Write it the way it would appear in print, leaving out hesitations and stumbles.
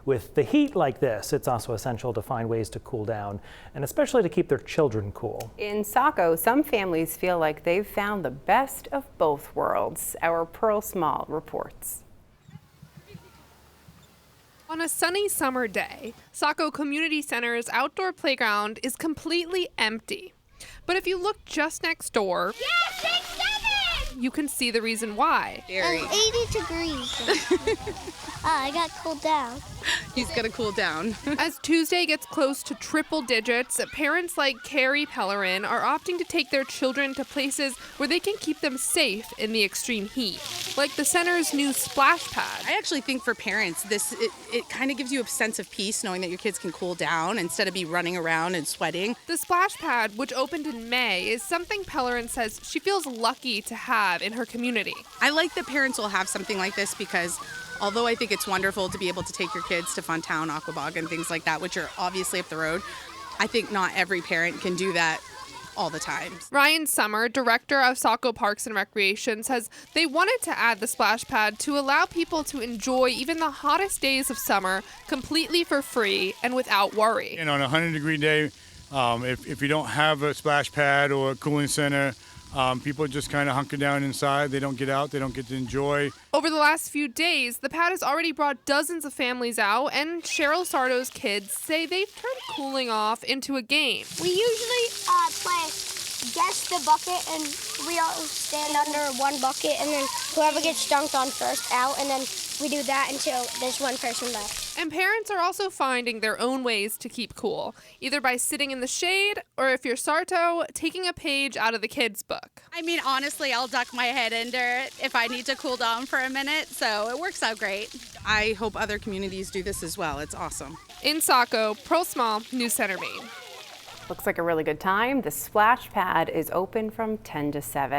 With the heat like this, it's also essential to find ways to cool down, and especially to keep their children cool. In Saco, some families feel like they've found the best of both worlds. Our Pearl Small reports. On a sunny summer day, Saco Community Center's outdoor playground is completely empty. But if you look just next door, you can see the reason why. 80 degrees. I got cooled down. He's gonna cool down. As Tuesday gets close to triple digits, parents like Carrie Pellerin are opting to take their children to places where they can keep them safe in the extreme heat, like the center's new splash pad. I actually think for parents, it kind of gives you a sense of peace knowing that your kids can cool down instead of be running around and sweating. The splash pad, which opened in May, is something Pellerin says she feels lucky to have in her community. I like that parents will have something like this because although I think it's wonderful to be able to take your kids to Funtown, Aquabog, and things like that, which are obviously up the road, I think not every parent can do that all the time. Ryan Summer, director of Saco Parks and Recreation, says they wanted to add the splash pad to allow people to enjoy even the hottest days of summer completely for free and without worry. And on a 100-degree day, if you don't have a splash pad or a cooling center, people just kind of hunker down inside. They don't get out. They don't get to enjoy. Over the last few days, the pad has already brought dozens of families out, and Cheryl Sardo's kids say they've turned cooling off into a game. We usually play guess the bucket, and we all stand under one bucket, and then whoever gets dunked on first out, and then we do that until there's one person left. And parents are also finding their own ways to keep cool, either by sitting in the shade, or if you're Sarto, taking a page out of the kids' book. I mean, honestly, I'll duck my head under it if I need to cool down for a minute, so it works out great. I hope other communities do this as well. It's awesome. In Saco, Pearl Small, News Center, Maine. Looks like a really good time. The splash pad is open from 10 to 7.